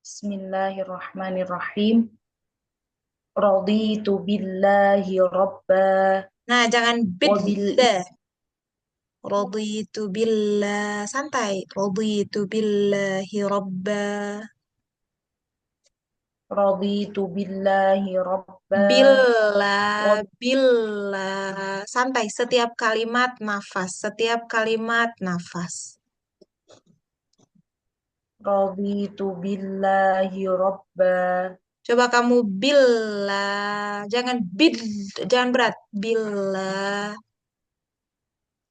Bismillahirrahmanirrahim. Raditu billahi rabba Nah, jangan wa bid bil deh. Raditu billah. Santai. Raditu billahi robba. raditu billahi rabba wa Billah. Billah. Santai. Setiap kalimat nafas. Setiap kalimat nafas. raditu billahi rabba Coba kamu billah. Jangan bid. Jangan berat. Billah.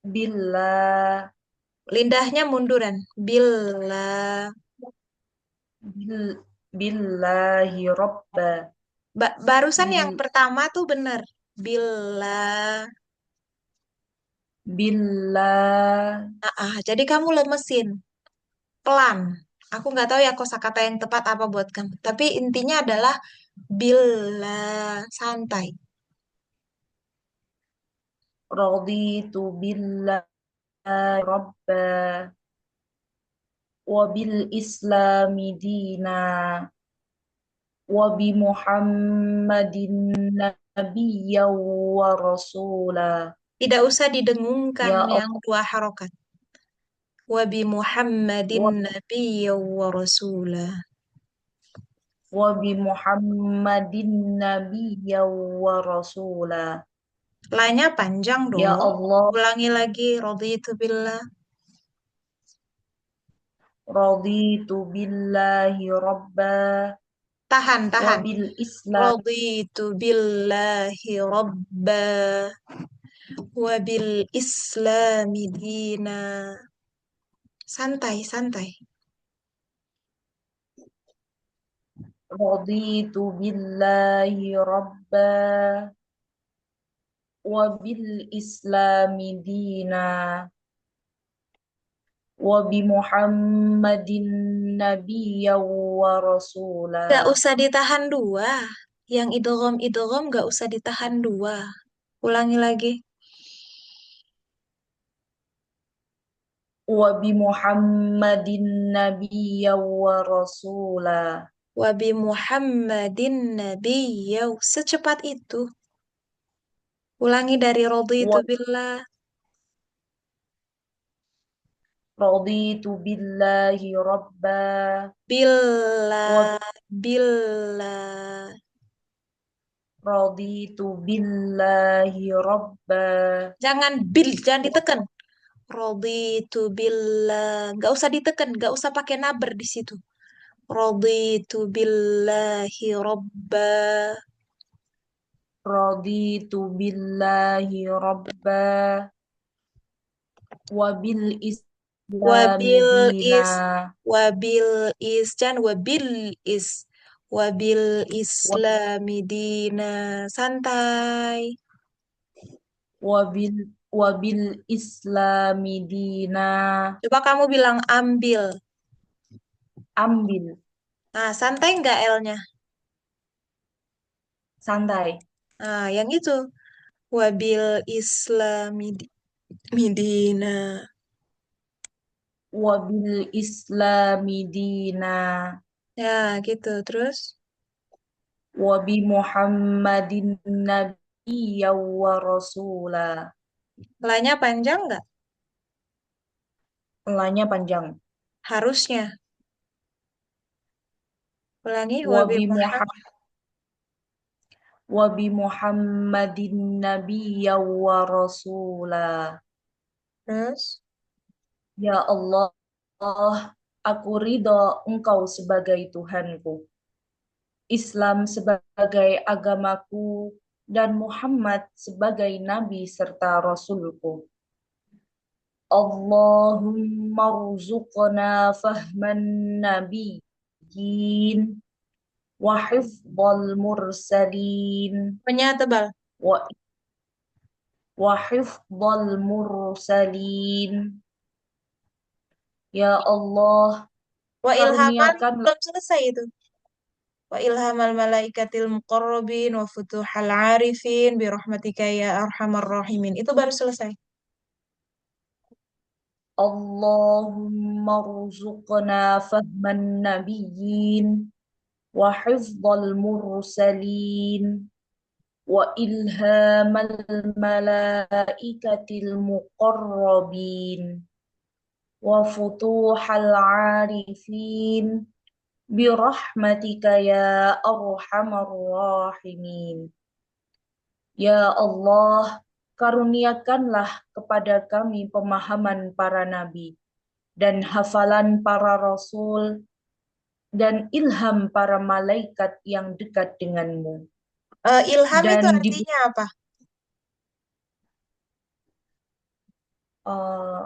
billah Lindahnya munduran. Billah. bil, billahi rabba Barusan yang bil pertama tuh bener. Billah. billah Jadi kamu lemesin, pelan. Aku nggak tahu ya kosakata yang tepat apa buat kamu. Tapi intinya adalah bila santai. raditu billahi rabba wa bil islami dina wa bi Muhammadin nabiyyan wa rasula. Tidak usah didengungkan Ya yang Allah, dua harokat. Wabi Muhammadin wa, nabiyya wa rasulah. wa bi Muhammadin nabiyyan wa rasula. Lanya panjang Ya dong. Allah, Ulangi lagi. Raditu billah. raditu billahi rabba Tahan, wa tahan. bil islam Raditu billahi rabba. Wabil islami dina. Santai, santai. raditu billahi rabba wa bil islami dina wa bi Muhammadin nabiyyan wa rasula. Gak usah ditahan dua. Yang idgham gak usah ditahan dua. Ulangi lagi. Wa bi Muhammadin nabiyyan wa rasula. Wabi Muhammadin nabiyyaw. Secepat itu. Ulangi dari raditu Wa billah. raditu billahi rabba wa Billah. Billah. raditu billahi rabba Jangan ditekan. Raditu billah. Gak usah ditekan, gak usah pakai naber di situ. Raditu billahi robba. raditu billahi rabba wa bil islami Wabil dina is wabil is jangan wabil wa islami dina santai. bil wa bil islami dina. Coba kamu bilang ambil. Ambil, Nah, santai nggak L-nya? santai. Nah, yang itu wabil islami midina. Wa bil islami dina Ya, gitu. Terus wa bi Muhammadin nabiyyan wa rasula. lanya panjang nggak? Lanya panjang. Harusnya. Ulangi Wa wabil bi Muhammad. wa bi Muhammadin nabiyyan wa rasula. Terus Ya Allah, aku ridho Engkau sebagai Tuhanku, Islam sebagai agamaku, dan Muhammad sebagai Nabi serta Rasulku. Allahumma rzuqna fahman nabiyyin wa hifdzal mursalin punya tebal. wa hifdzal mursalin. Ya Allah, Wa ilhaman karuniakanlah belum selesai itu. Wa ilhamal malaikatil muqarrabin wa futuhal arifin bi rahmatika ya arhamar rahimin. Itu baru selesai. Allahumma rzuqna fahman nabiyyin wa hifdzal mursalin wa ilhamal malaikatil muqarrabin wa futuhal arifin birahmatika ya arhamar rahimin. Ya Allah, karuniakanlah kepada kami pemahaman para nabi dan hafalan para rasul dan ilham para malaikat yang dekat denganmu. Ilham itu Dan di artinya apa? eh,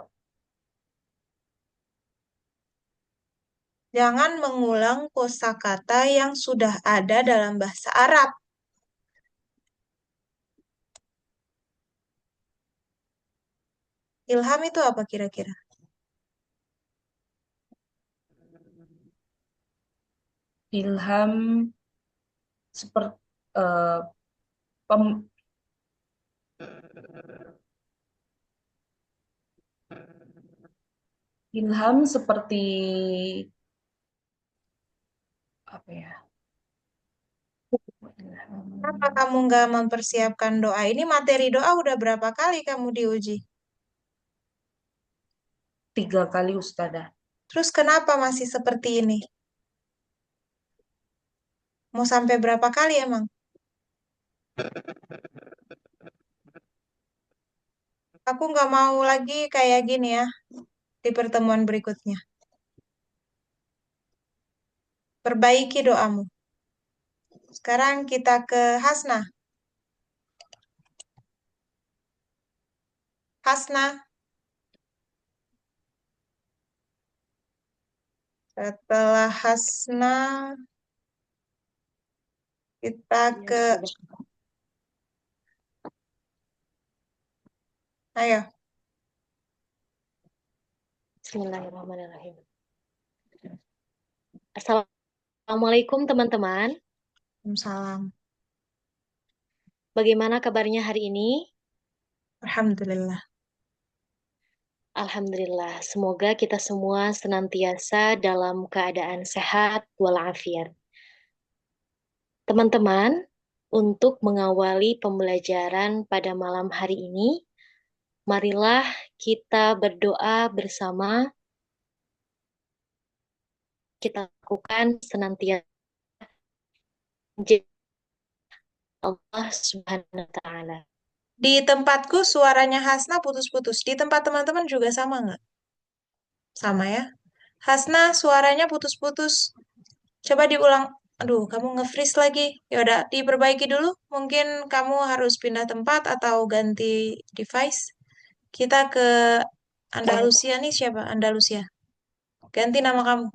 Jangan mengulang kosakata yang sudah ada dalam bahasa Arab. Ilham itu apa kira-kira? ilham seperti eh, pem- ilham seperti apa ya? Kenapa Ilham kamu nggak mempersiapkan doa? Ini materi doa udah berapa kali kamu diuji? 3 kali Ustazah. Terus kenapa masih seperti ini? Mau sampai berapa kali emang? Aku nggak mau lagi kayak gini ya di pertemuan berikutnya. Perbaiki doamu. Sekarang kita ke Hasna. Hasna, setelah Hasna, kita Ya, ke, Ustazah. ayo, Bismillahirrahmanirrahim. Assalamualaikum teman-teman. salam. Bagaimana kabarnya hari ini? Alhamdulillah. Alhamdulillah. Semoga kita semua senantiasa dalam keadaan sehat walafiat. Teman-teman, untuk mengawali pembelajaran pada malam hari ini, marilah kita berdoa bersama. Kita lakukan senantiasa Allah Subhanahu wa Ta'ala. Di tempatku suaranya Hasna putus-putus. Di tempat teman-teman juga sama nggak? Sama ya. Hasna suaranya putus-putus. Coba diulang. Aduh, kamu nge-freeze lagi. Ya udah, diperbaiki dulu. Mungkin kamu harus pindah tempat atau ganti device. Kita ke Andalusia nih siapa? Andalusia. Ganti nama kamu.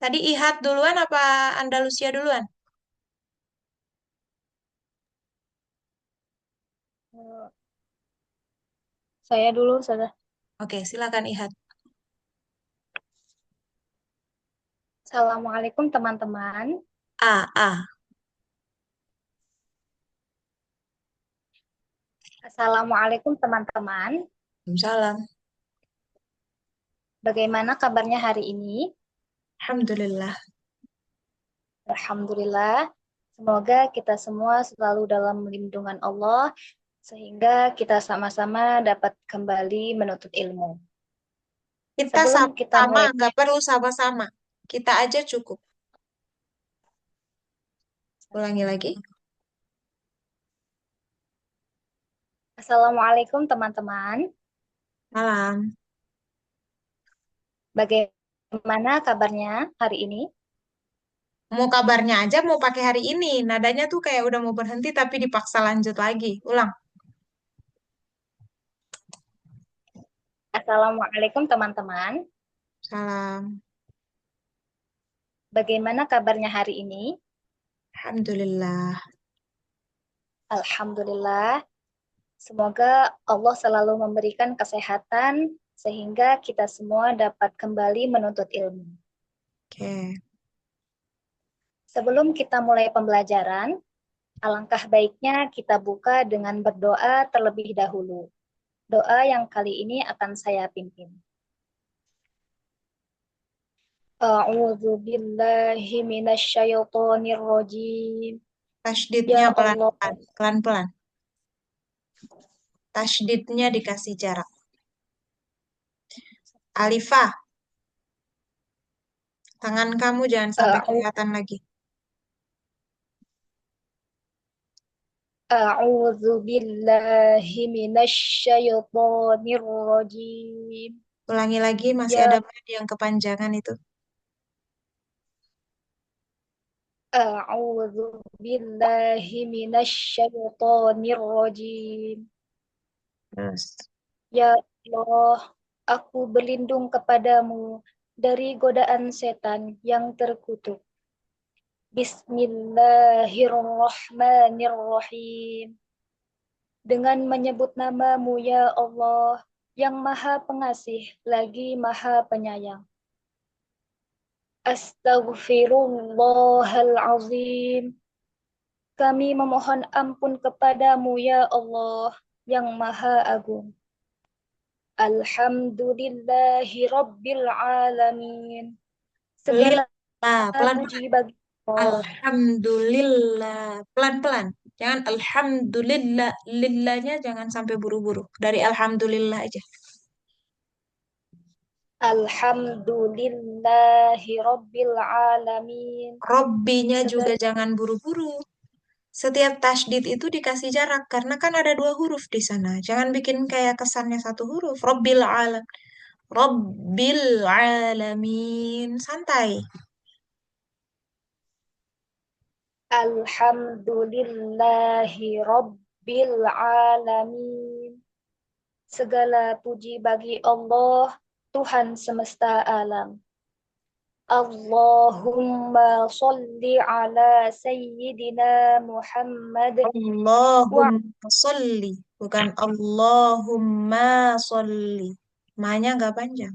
Tadi Ihad duluan apa Andalusia duluan? Saya dulu, Ustazah. Oke, silakan Ihad. Assalamualaikum teman-teman. A. Assalamualaikum teman-teman. Salam. Bagaimana kabarnya hari ini? Alhamdulillah. Alhamdulillah. Semoga kita semua selalu dalam lindungan Allah sehingga kita sama-sama dapat kembali menuntut ilmu. Kita Sebelum kita sama-sama, mulai, nggak perlu sama-sama. Kita aja cukup. Ulangi lagi. Assalamualaikum teman-teman. Malam. Bagaimana kabarnya hari ini? Mau kabarnya aja mau pakai hari ini. Nadanya tuh kayak udah mau berhenti tapi dipaksa lanjut lagi. Ulang. Assalamualaikum teman-teman. Salam. Bagaimana kabarnya hari ini? Alhamdulillah. Alhamdulillah. Semoga Allah selalu memberikan kesehatan sehingga kita semua dapat kembali menuntut ilmu. Oke. Sebelum kita mulai pembelajaran, Alangkah baiknya kita buka dengan berdoa terlebih dahulu. Doa yang kali ini akan saya pimpin. A'udzu billahi minasyaitonir rajim. Tasydidnya Ya Allah, pelan-pelan, pelan-pelan. Tasydidnya dikasih jarak. Alifah, tangan kamu jangan sampai a'u- kelihatan lagi. a'udzu billahi minasyaitonir rajim. Ulangi lagi, masih ada Ya yang kepanjangan itu. a'udzu billahi minasyaitonir rajim. Terus. Ya Allah, aku berlindung kepadamu dari godaan setan yang terkutuk. Bismillahirrahmanirrahim. Dengan menyebut namamu ya Allah, yang maha pengasih lagi maha penyayang. Astaghfirullahalazim. Kami memohon ampun kepadamu ya Allah, yang maha agung. Alhamdulillahi Rabbil Alamin. Segala Lillah, puji pelan-pelan. bagi Allah. Alhamdulillah, pelan-pelan. Jangan alhamdulillah, lillahnya jangan sampai buru-buru. Dari alhamdulillah aja. Alhamdulillahi Rabbil Alamin. Robbinya juga Segala jangan buru-buru. Setiap tasdid itu dikasih jarak karena kan ada dua huruf di sana. Jangan bikin kayak kesannya satu huruf. Robbil alam, Robbil alamin. Santai. Alhamdulillahi Rabbil Alamin. Segala puji bagi Allah, Tuhan semesta alam. Allahumma salli ala Sayyidina Muhammad wa Allahumma sholli, bukan Allahumma sholli. Ma-nya nggak panjang.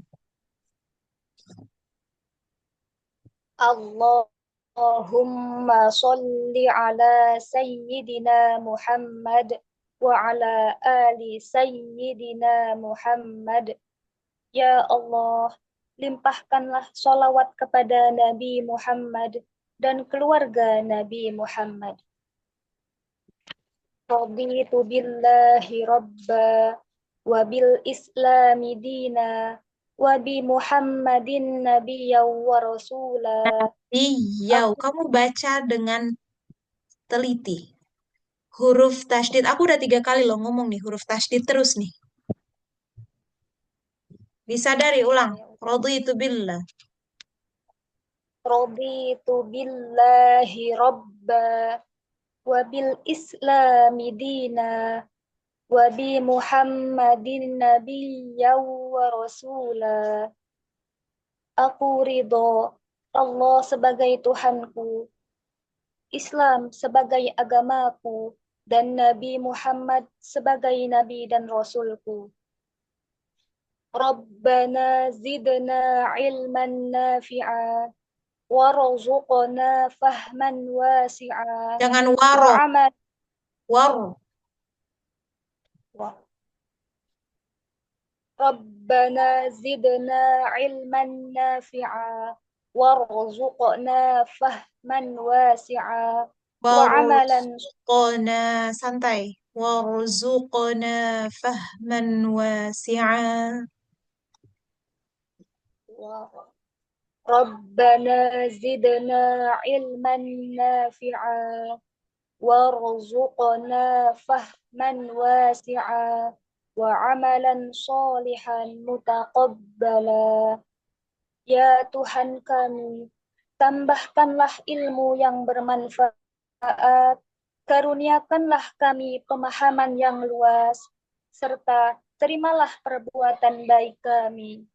Allahumma salli ala Sayyidina Muhammad wa ala ali Sayyidina Muhammad. Ya Allah, limpahkanlah sholawat kepada Nabi Muhammad dan keluarga Nabi Muhammad. Raditu billahi rabba wa bil islami dina wa bi Muhammadin nabiyya wa rasula. Iya, Aku kamu baca dengan teliti. Huruf tasdid, aku udah 3 kali loh ngomong nih huruf tasdid terus nih. Disadari ulang. Raditu billah. raditu billahi rabba wa bil islami dina wa bi Muhammadin nabiyya wa rasula. Aku ridho Allah sebagai Tuhanku, Islam sebagai agamaku, dan Nabi Muhammad sebagai Nabi dan Rasulku. Rabbana zidna ilman nafi'a warzuqna fahman wasi'a Jangan wa waro, amal waro. Rabbana zidna ilman nafi'a warzuqna fahman wasi'a wa amalan Warzuqna, santai. Warzuqna fahman wasi'a. Rabbana zidna ilman nafi'a warzuqna fahman wasi'a wa amalan salihan mutaqabbala. Ya Tuhan kami, tambahkanlah ilmu yang bermanfaat, karuniakanlah kami pemahaman yang luas, serta terimalah perbuatan baik kami.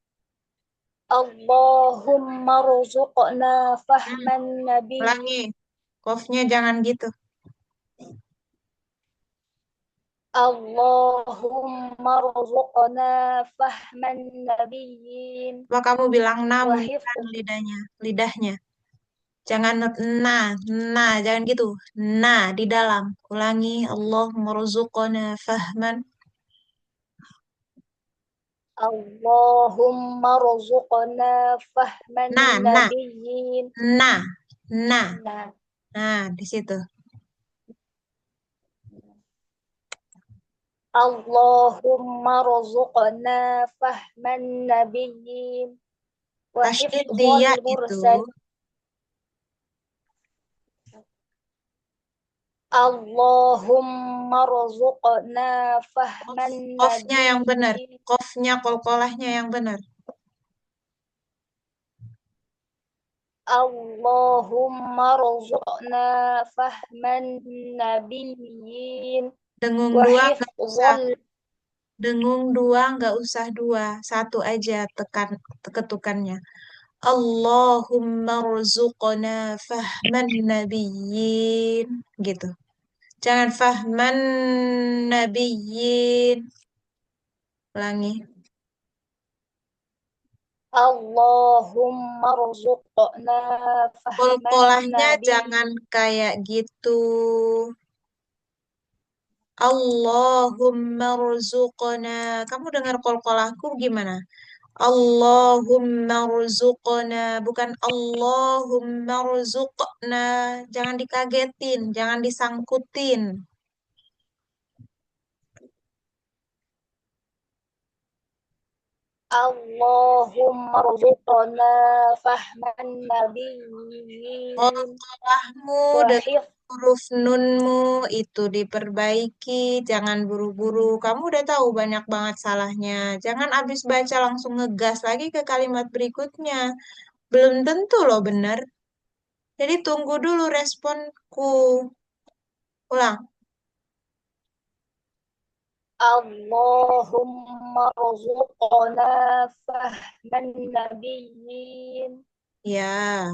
Allahumma rzuqna fahman nabi. Ulangi. Kofnya jangan gitu. Allahumma rzuqna fahman nabiyyin Coba kamu bilang wa namun hifz. lidahnya, lidahnya. Jangan nah, nah, jangan gitu. Nah, di dalam. Ulangi. Allah marzuqna fahman. Allahumma rzuqna fahman Nah, nah, nabiyyin. nah, nah. Nah, Nah, di situ. Allahumma rzuqna fahman nabiyyin wa Tasydid hifdzal dia itu mursal. Allahumma rzuqna fahman qofnya yang benar. nabiyyin. Qofnya, kolkolahnya yang benar. Allahumma rzuqna fahman nabiyyin Dengung wa dua nggak usah. hifdzal. Dengung dua nggak usah dua. Satu aja tekan ketukannya. Allahumma rzuqna fahman nabiyyin. Gitu. Jangan fahman nabiyyin. Ulangi. Allahumma rzuqna fahman Kolkolahnya jangan nabiyyin. kayak gitu. Allahumma rzuqna. Kamu dengar kolkolahku gimana? Allahumma rzuqna. Bukan Allahumma rzuqna. Jangan dikagetin, jangan disangkutin. Allahumma rzuqna fahman nabiyyin Kolkolahmu wa dan hifz. huruf nunmu itu diperbaiki. Jangan buru-buru. Kamu udah tahu banyak banget salahnya. Jangan abis baca langsung ngegas lagi ke kalimat berikutnya. Belum tentu loh benar. Jadi tunggu dulu responku. Ulang. Allahumma rzuqna fahman nabiyyin Ya,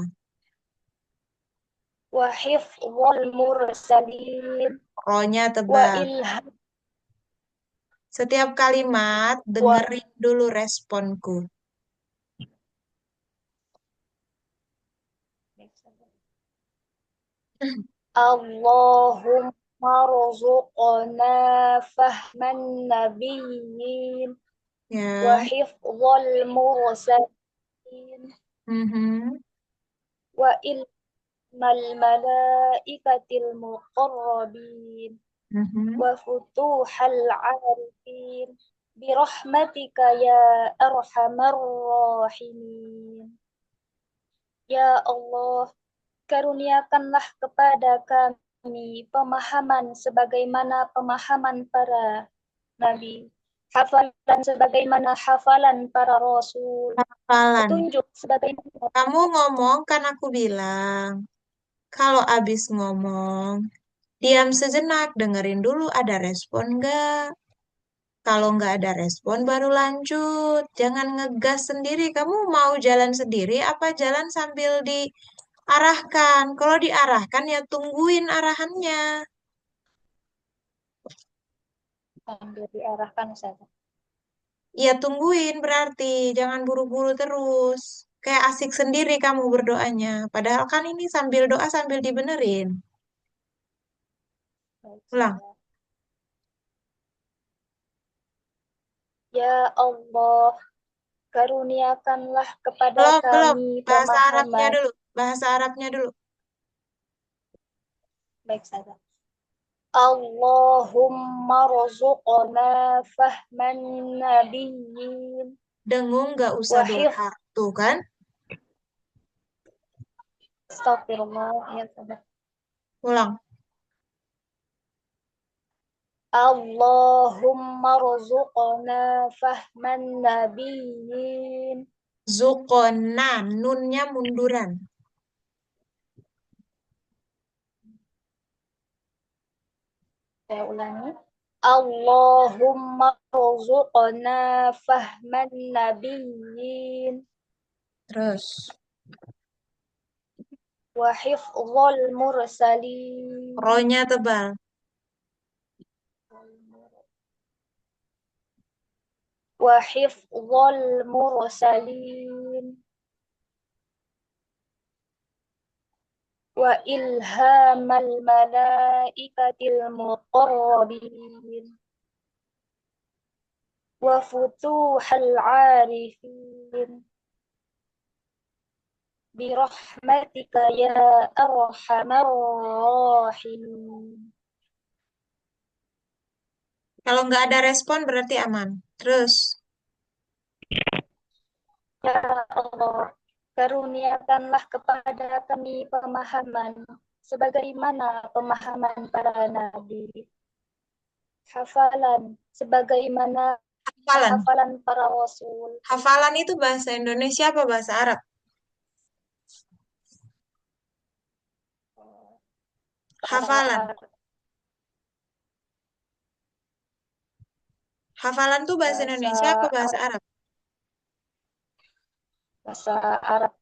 wa hifdzal mursalin ronya wa tebal. ilham. Setiap kalimat Wa dengerin dulu responku. Allahumma rzuqna fahman nabiyyin wa Ya. hifdzal mursalin Mhm. wa ilmal malaikatil muqarrabin Mhm. wa futuhal arifin birahmatika ya arhamar rahimin. Ya Allah, karuniakanlah kepada kami pemahaman sebagaimana pemahaman para nabi, hafalan sebagaimana hafalan para rasul, Hafalan. petunjuk sebagaimana. Kamu ngomong kan aku bilang. Kalau abis ngomong, diam sejenak, dengerin dulu ada respon nggak? Kalau nggak ada respon baru lanjut. Jangan ngegas sendiri. Kamu mau jalan sendiri apa jalan sambil diarahkan? Kalau diarahkan ya tungguin arahannya. Sambil diarahkan saja. Ya tungguin berarti. Jangan buru-buru terus. Kayak asik sendiri kamu berdoanya. Padahal kan ini sambil doa sambil dibenerin. Baik Ulang. saja. Ya Allah, karuniakanlah kepada Belum, belum. kami Bahasa Arabnya pemahaman. dulu. Bahasa Arabnya dulu. Baik saja. Allahumma rzuqna fahman nabiyyin Dengung nggak usah wa doa. Tuh kan? Astagfirullah, ya sabar. Ulang. Allahumma rzuqna fahman nabiyyin. Zukona. Nunnya munduran. Saya ulangi. Allahumma rzuqna fahman nabiyyin Terus. wa hifdzal mursalin Ronya tebal. wa hifdzal mursalin وإلهام الملائكة المقربين وفتوح العارفين برحمتك يا أرحم الراحمين. Kalau nggak ada respon berarti aman. Terus, Ya Allah, karuniakanlah kepada kami pemahaman sebagaimana pemahaman para nabi, hafalan sebagaimana hafalan. hafalan para rasul, Hafalan itu bahasa Indonesia apa bahasa Arab? bahasa Hafalan. Arab, Hafalan tuh bahasa bahasa Indonesia apa bahasa Arab, Arab? bahasa Arab,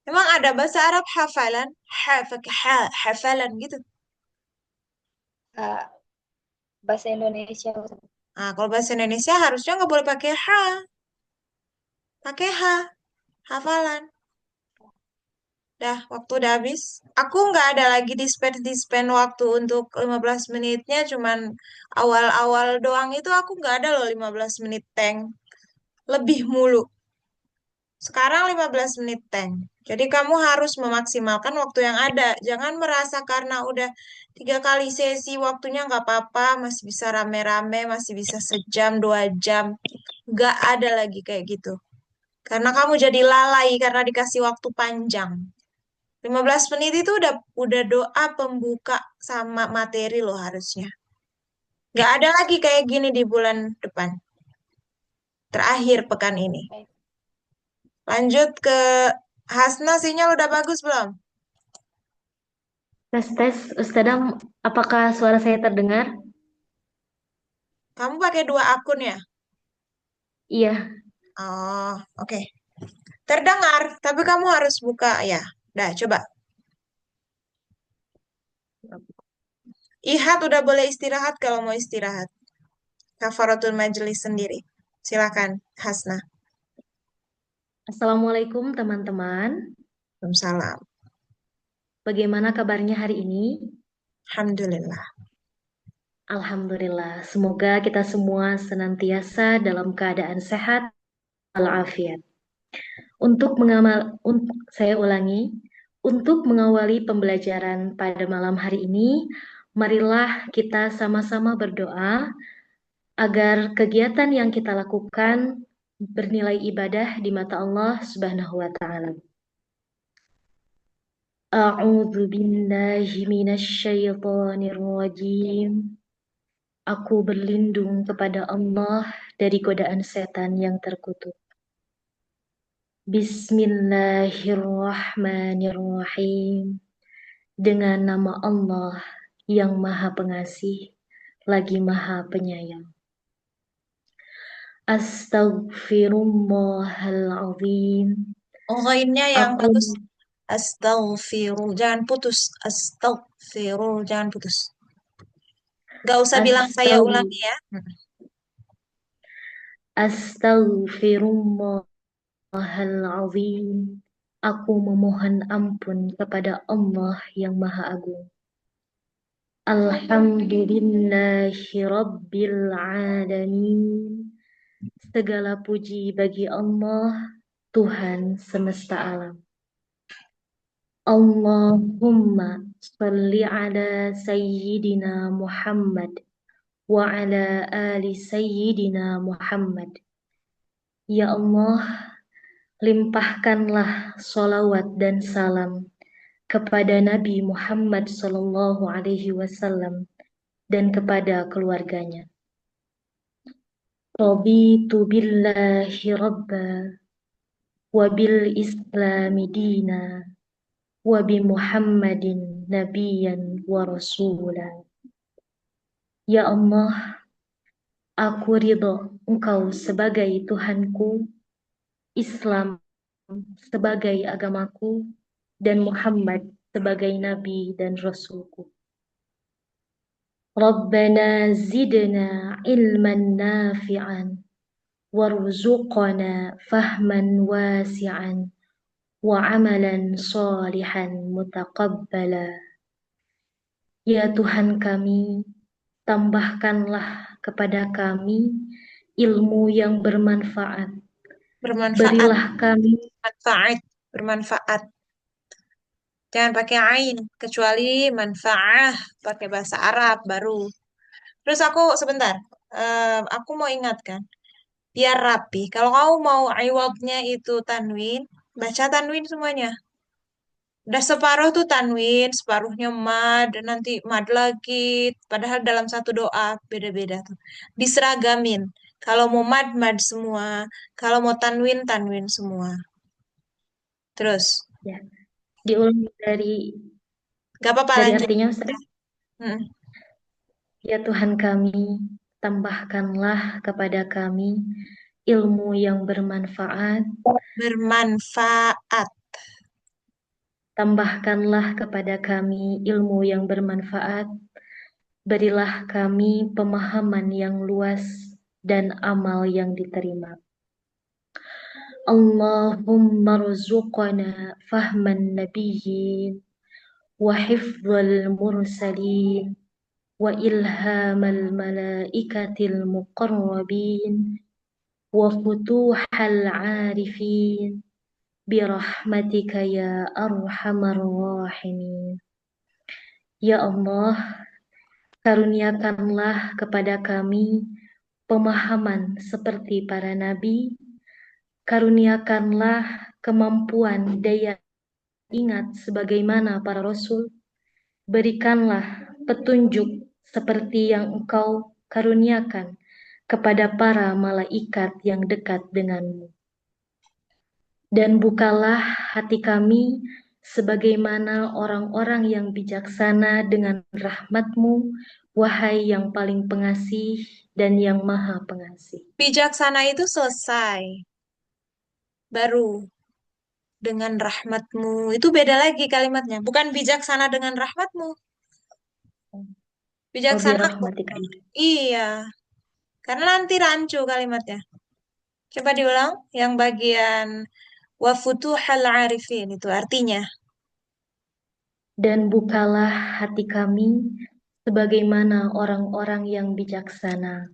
Emang ada bahasa Arab hafalan? Ha, pakai ha, hafalan gitu. ah, bahasa Indonesia. Nah, kalau bahasa Indonesia harusnya nggak boleh pakai ha, pakai ha, hafalan. Dah, waktu udah habis. Aku nggak ada lagi dispen waktu untuk 15 menitnya, cuman awal-awal doang itu aku nggak ada loh 15 menit tank. Lebih mulu. Sekarang 15 menit tank. Jadi kamu harus memaksimalkan waktu yang ada. Jangan merasa karena udah 3 kali sesi waktunya nggak apa-apa, masih bisa rame-rame, masih bisa sejam, 2 jam. Nggak ada lagi kayak gitu. Karena kamu jadi lalai karena dikasih waktu panjang. 15 menit itu udah doa pembuka sama materi loh harusnya. Nggak ada lagi kayak gini di bulan depan. Terakhir pekan ini. Lanjut ke Hasna, sinyal udah bagus belum? Tes tes, Ustazah, apakah suara saya terdengar? Kamu pakai 2 akun ya? Iya. Oh, oke. Terdengar, tapi kamu harus buka ya. Dah, coba. Ihat udah boleh istirahat kalau mau istirahat. Kafaratul majelis sendiri. Silakan, Hasna. Assalamualaikum teman-teman. Waalaikumsalam. Bagaimana kabarnya hari ini? Alhamdulillah. Alhamdulillah. Semoga kita semua senantiasa dalam keadaan sehat walafiat. Saya ulangi, untuk mengawali pembelajaran pada malam hari ini, marilah kita sama-sama berdoa agar kegiatan yang kita lakukan bernilai ibadah di mata Allah Subhanahu wa taala. A'udzu billahi minasyaitonir rajim. Aku berlindung kepada Allah dari godaan setan yang terkutuk. Bismillahirrahmanirrahim. Dengan nama Allah yang Maha Pengasih, lagi Maha Penyayang. Astaghfirullahaladzim. Oh, ghainnya yang Aku bagus. Astaghfirullah. Jangan putus. Astaghfirullah. Jangan putus. Gak usah bilang saya ulangi ya. Astaghfirullahaladzim. Aku memohon ampun kepada Allah yang Maha Agung. Alhamdulillahi Rabbil Alamin. Segala puji bagi Allah, Tuhan semesta alam. Allahumma salli ala Sayyidina Muhammad wa ala ali Sayyidina Muhammad. Ya Allah, limpahkanlah sholawat dan salam kepada Nabi Muhammad Sallallahu Alaihi Wasallam dan kepada keluarganya. Raditu billahi rabba wa bil islami dina wa bi Muhammadin nabiyan wa rasula. Ya Allah, aku ridho Engkau sebagai Tuhanku, Islam sebagai agamaku, dan Muhammad sebagai Nabi dan Rasulku. Rabbana zidna ilman nafi'an warzuqna fahman wasi'an وعملا صالحا متقبلا. Ya Tuhan kami, tambahkanlah kepada kami ilmu yang bermanfaat. Bermanfaat, Berilah kami manfaat, bermanfaat. Jangan pakai ain, kecuali manfaah, pakai bahasa Arab baru. Terus aku sebentar, aku mau ingatkan, biar rapi. Kalau kamu mau iwadnya itu tanwin, baca tanwin semuanya. Udah separuh tuh tanwin, separuhnya mad, dan nanti mad lagi. Padahal dalam satu doa beda-beda tuh. Diseragamin. Kalau mau mad, mad semua. Kalau mau tanwin, tanwin semua. Terus, ya diulang gak apa-apa dari lanjut. artinya Ustaz. Hmm. Ya Tuhan kami, tambahkanlah kepada kami ilmu yang bermanfaat. Bermanfaat. Tambahkanlah kepada kami ilmu yang bermanfaat. Berilah kami pemahaman yang luas dan amal yang diterima. Allahumma rzuqna fahman nabiyyin wa hifdzal mursalin wa ilhamal malaikatil muqarrabin wa futuhal arifin birahmatika ya arhamar rahimin. Ya Allah, karuniakanlah kepada kami pemahaman seperti para nabi. Karuniakanlah kemampuan daya ingat sebagaimana para rasul. Berikanlah petunjuk seperti yang Engkau karuniakan kepada para malaikat yang dekat denganmu. Dan bukalah hati kami sebagaimana orang-orang yang bijaksana dengan rahmat-Mu, wahai yang paling pengasih dan yang maha pengasih. Bijaksana itu selesai. Baru dengan rahmatmu. Itu beda lagi kalimatnya. Bukan bijaksana dengan rahmatmu. Oh, Bijaksana. birahmatika. Iya. Karena nanti rancu kalimatnya. Coba diulang. Yang bagian wa futuhal arifin. Itu artinya. Dan bukalah hati kami sebagaimana orang-orang yang bijaksana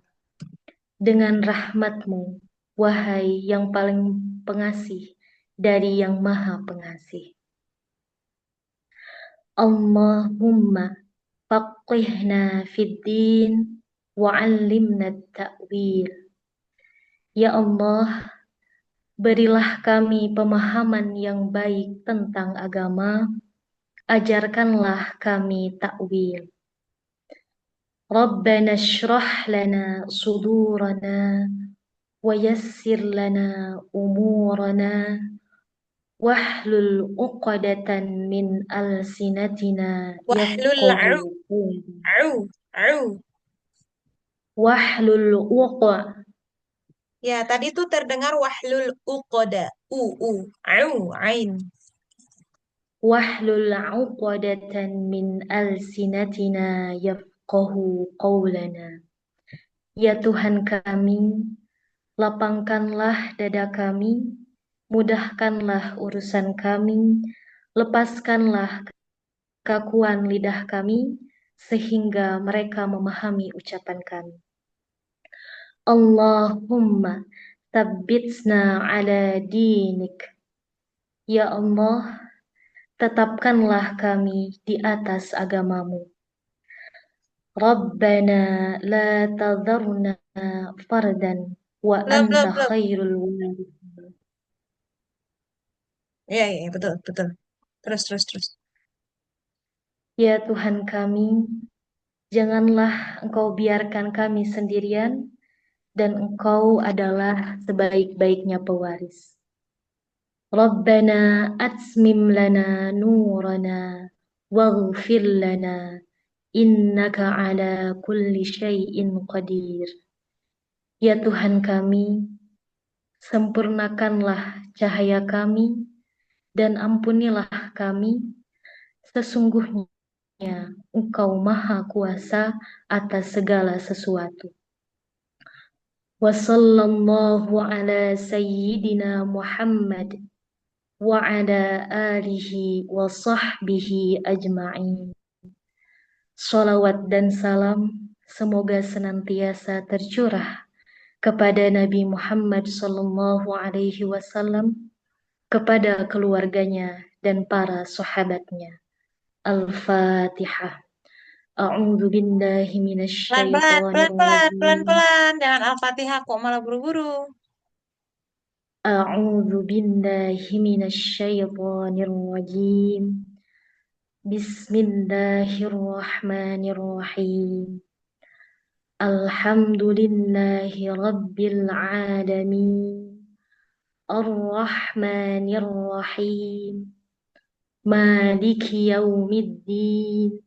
dengan rahmat-Mu, wahai yang paling pengasih dari yang maha pengasih. Allahumma faqihna fid din wa'allimna ta'wil. Ya Allah, berilah kami pemahaman yang baik tentang agama, ajarkanlah kami takwil. Rabbana shrah lana sudurana wa yassir lana umurana wahlul uqadatan min alsinatina Wahlul yafqahu au. Au. Au. wahlul uqa Ya, tadi tuh terdengar wahlul uqoda. U. Au. Ain. wahlul uqadatan min alsinatina yafqahu qawlana. Ya Tuhan kami, lapangkanlah dada kami, mudahkanlah urusan kami, lepaskanlah kekakuan lidah kami, sehingga mereka memahami ucapan kami. Allahumma tabbitsna ala dinik. Ya Allah, tetapkanlah kami di atas agamamu. Rabbana la tadharna fardan wa Belum, belum, anta belum. khairul warithin. Ya, ya, ya, betul, betul. Terus, terus, terus. Ya Tuhan kami, janganlah Engkau biarkan kami sendirian, dan Engkau adalah sebaik-baiknya pewaris. Rabbana atmim lana nurana waghfir lana innaka ala kulli syai'in qadir. Ya Tuhan kami, sempurnakanlah cahaya kami dan ampunilah kami. Sesungguhnya Engkau maha kuasa atas segala sesuatu. Wa sallallahu ala sayyidina Muhammad وعلى آله وصحبه أجمعين. Sholawat dan salam semoga senantiasa tercurah kepada Nabi Muhammad Sallallahu Alaihi Wasallam, kepada keluarganya dan para sahabatnya. Al-Fatihah. A'udzu billahi Pelan-pelan, minasyaitonir pelan-pelan, rajim. pelan-pelan. Jangan Al-Fatihah kok malah buru-buru. A'udzu billahi minasyaitonir rajim. Bismillahirrahmanirrahim. Alhamdulillahi rabbil alamin. Ar-Rahmanir Rahim. Maliki yaumiddin.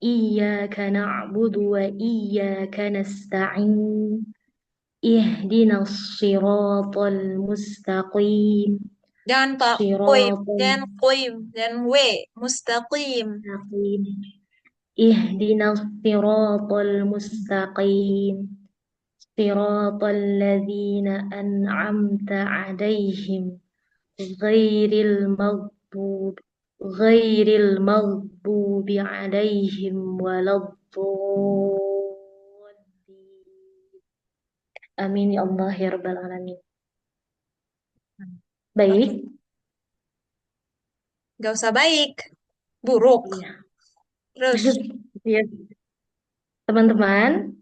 Iyyaka na'budu wa iyyaka nasta'in. Ihdinas siratal mustaqim. Jangan Pak, kuim. Siratal Jangan kuim. Jangan W. Mustaqim. mustaqim. Ihdinas siratal mustaqim. Siratal ladzina an'amta 'alaihim. Ghairil maghdub Ghairil maghdubi 'alaihim waladdallin. Amin ya Allah ya rabbal alamin. Oke, Baik. gak usah baik. Buruk. Iya. Terus, Ya, teman-teman,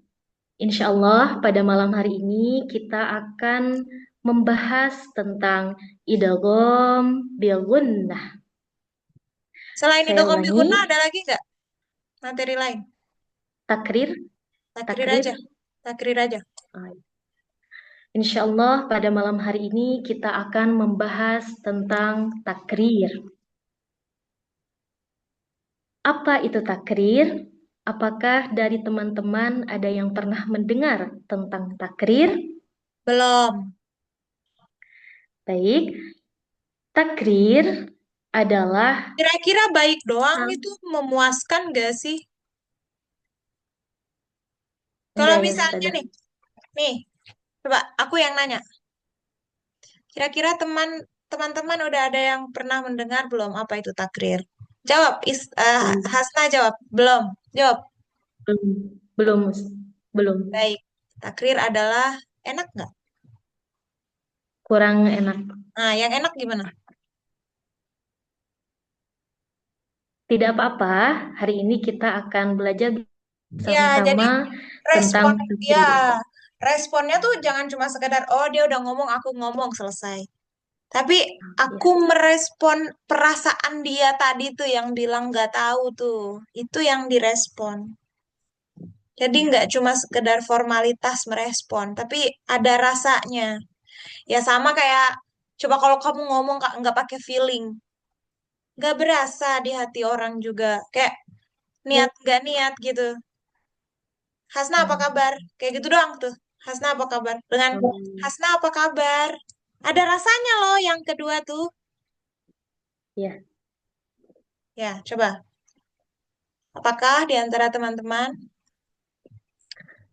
insya Allah pada malam hari ini kita akan membahas tentang idgham bil gunnah. selain itu Saya kombi guna ulangi, ada lagi nggak materi lain? takrir, Takrir takrir. aja. Takrir aja. Insya Allah pada malam hari ini kita akan membahas tentang takrir. Apa itu takrir? Apakah dari teman-teman ada yang pernah mendengar tentang takrir? Belum. Baik, takrir adalah Kira-kira baik doang itu memuaskan gak sih? Kalau enggak ya misalnya Ustazah? nih, coba aku yang nanya. Kira-kira teman-teman udah ada yang pernah mendengar belum apa itu takrir? Jawab, Belum, Hasna jawab. Belum. Jawab. belum, belum, belum. Baik. Takrir adalah enak nggak? Kurang enak. Nah, yang enak gimana? Tidak apa-apa, hari ini kita akan belajar Ya, jadi bersama tentang respon ya, takrir. responnya tuh jangan cuma sekedar oh dia udah ngomong aku ngomong selesai. Tapi Ya, aku merespon perasaan dia tadi tuh yang bilang nggak tahu tuh. Itu yang direspon. Jadi ya, nggak cuma sekedar formalitas merespon, tapi ada rasanya. Ya sama kayak coba kalau kamu ngomong nggak pakai feeling, nggak berasa di hati orang juga. Kayak niat nggak niat gitu. Hasna apa ya. kabar? Kayak gitu doang tuh. Hasna apa kabar? Dengan Hmm, Hasna apa kabar? Ada rasanya loh yang kedua tuh. ya. Ya, coba. Apakah di antara teman-teman?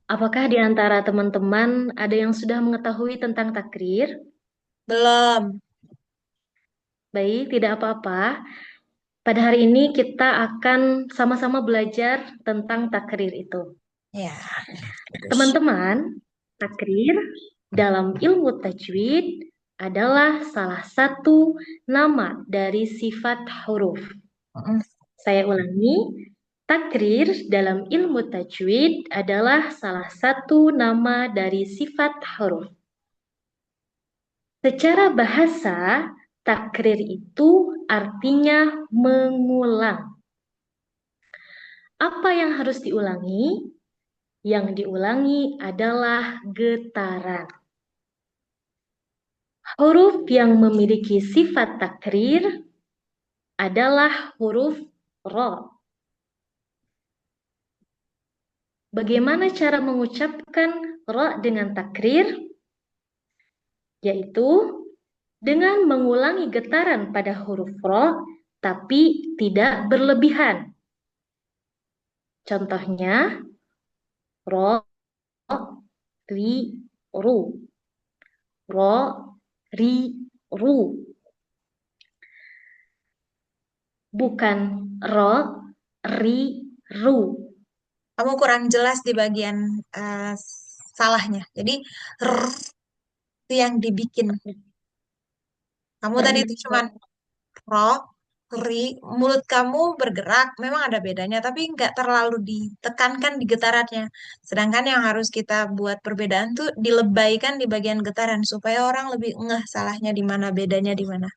Apakah di antara teman-teman ada yang sudah mengetahui tentang takrir? Belum. Baik, tidak apa-apa. Pada hari ini kita akan sama-sama belajar tentang takrir itu. Ya, bagus. Teman-teman, takrir dalam ilmu tajwid adalah salah satu nama dari sifat huruf. Mm-mm. Saya ulangi, takrir dalam ilmu tajwid adalah salah satu nama dari sifat huruf. Secara bahasa, takrir itu artinya mengulang. Apa yang harus diulangi? Yang diulangi adalah getaran. Huruf yang memiliki sifat takrir adalah huruf ro. Bagaimana cara mengucapkan ro dengan takrir? Yaitu dengan mengulangi getaran pada huruf ro, tapi tidak berlebihan. Contohnya, ro, ri, ru. Ro, ri, ru. bukan ro, ri, ru. Kamu kurang jelas di bagian salahnya. Jadi r itu yang dibikin. Kamu tadi itu cuman ro, ri, mulut kamu bergerak, memang ada bedanya, tapi nggak terlalu ditekankan di getarannya. Sedangkan yang harus kita buat perbedaan tuh dilebaikan di bagian getaran supaya orang lebih ngeh salahnya di mana, bedanya di mana.